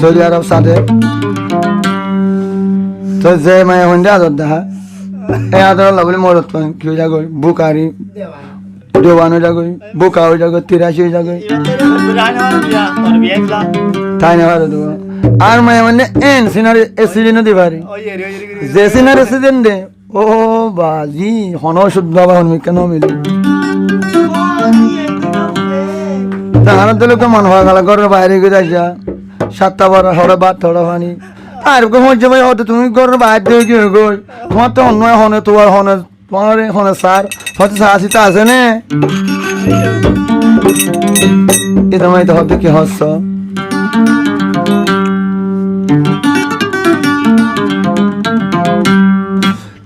Saudi আরব সাথে তো যে মায়ে হন্ডে আদর দেখা এই আদর লাগলে মরত কি হয়ে যাগো বুকারি দেওয়ান হয়ে যাগো বুকা হয়ে যাগো 83 হয়ে যাগো তাই না ভালো দেবো আর মায়ে মানে এন সিনারি এসিডেন্ট দিতে পারি যে সিনারি এসিডেন্ট দে ও বাজি হন শুদ্ধ বাবা হন কেন মিলি তাহার তো লোক মন হওয়া গেল ঘরের বাইরে গিয়ে যাইছা 7টা বার হরে ভাত থোড়া পানি আর হচ্ছে ভাই হয়তো তুমি ঘরের বাইরে দিয়ে গিয়ে গই তোমার তো অন্য হনে তোমার হনে তোমার হনে সার হয়তো সাহসিতা আছে না এ তোমায় তো হবে কি হস্য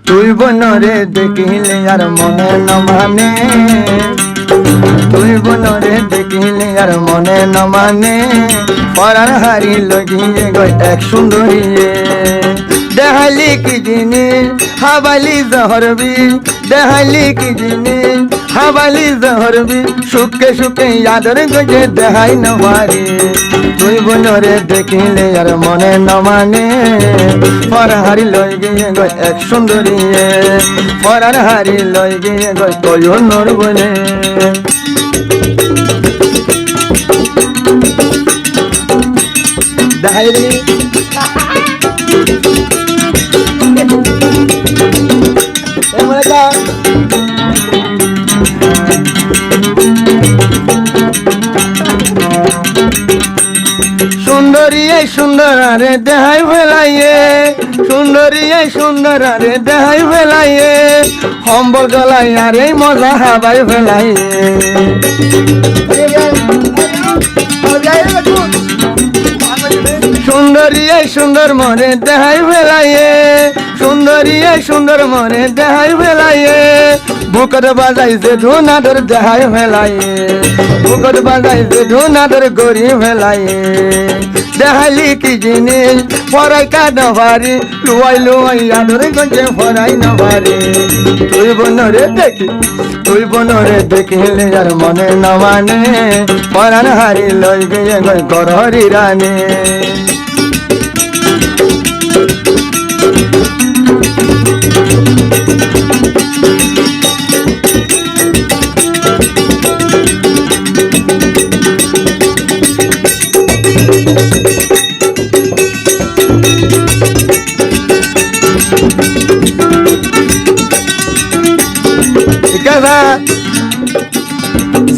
তুই বনরে দেখিলে আর মনে ন মানে তুই বনরে দেখিলে আর মনে ন মানে পরার হারি লগিয়ে গই এক সুন্দরী দেখালি কি জিনিস হাবালি জহরবি দেখালি কি জিনিস হাবালি জহরবি সুখে সুখে আদর গজে দেখাই ন পারি তুই বনরে দেখিলে আর মনে ন মানে পরার হারি লই গিয়ে গই এক সুন্দরী পরার হারি লই গিয়ে গই কয়ো নর বনে দেখাইলি সুন্দরী সুন্দর আরে দেহাই ফেলাইয়ে সুন্দরী সুন্দর আরে দেহাই ফেলাইয়ে সম্বল গলাই আরে মজা হাবাই ফেলাইয়ে সুন্দরী সুন্দর মনে দেহাই ফেলাইয়ে সুন্দরী সুন্দর মনে দেহাই ফেলাইয়ে বুকত বাজাইছে ধুনাদর দেহাই ফেলাইয়ে বুকত বাজাইছে ধুনাদর গড়ি ফেলাইয়ে দেখালি কি জিনিস ফরাই কাঁদ ভারি লুয়াই লুয়াই আদর গঞ্জে ফরাই ন ভারি তুই বনরে দেখিলে আর মনে ন মানে পরান হারি লই গিয়ে গই করহরি রানে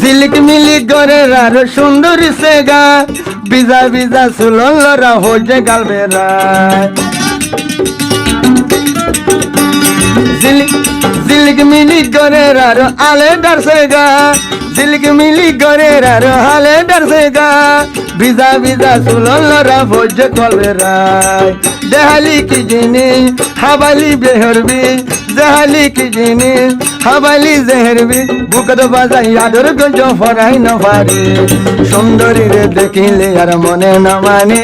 ঝিলিক মিলিক গরের আর সুন্দরী সেগা বিজা বিজা সুলন লরা হয়ে গাল বেড়া ঝিলিক মিলিক গরের আর আলে ডারসেগা ঝিলিক মিলিক গরের আর আলে ডারসেগা বিজা বিজা সুলন লরা হয়ে গাল বেড়া দেহালি কি জিনিস হাবালি বেহরবি দেহালি কি জিনিস হাবালি জেহরবি বুকত বাজাই আদর গঞ্জ ফরাই ন পারি সুন্দরী রে দেখিলে আর মনে ন মানে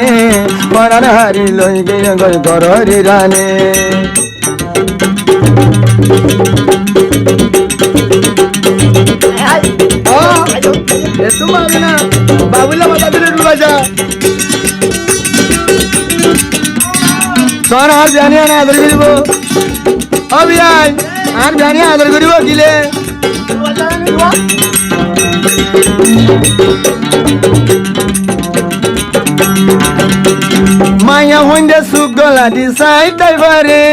পরার হারি লই গিয়ে গই গরহরি রানে বাবুলা মাথা দিলে ডুবাজা তোর আর জানিয়া না আদর করিব অভিয়াই আর জানিয়া আদর করিব কিলে মায়া হইন্দে সুখ গলা দি সাই তাইবারে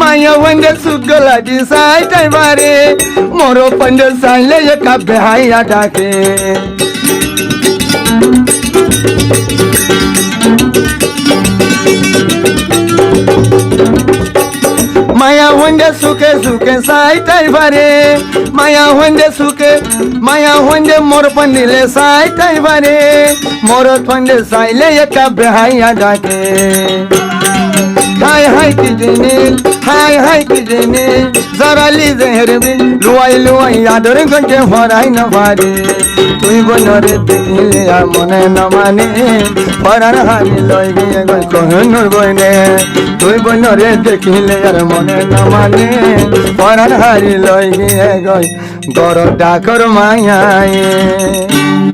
মায়া হইন্দে সুখ গলা দি সাই তাইবারে মোর পন্ডে সাইলে একা বেহাইয়া ডাকে মায়া হইন্দে সুখে সুখে সাই তাইবারে মায়া হইন্দে মোর পন্ডিলে সাই তাইবারে মোর পন্ডে সাইলে একা বেহাইয়া ডাকে হাই হাই কি জিনিস হাই হাই কি জিনিস জরালি জেহরবি লুয়াই লুয়াই আদর গঞ্জে ফরাই ন পারি তুই বনরে দেখিলে আর মনে ন মানে পরার হারি লই গিয়ে গই কহনুর বইনে তুই বনরে দেখিলে আর মনে ন মানে পরার হারি লই গিয়ে গই গর ডাকর মায়ায়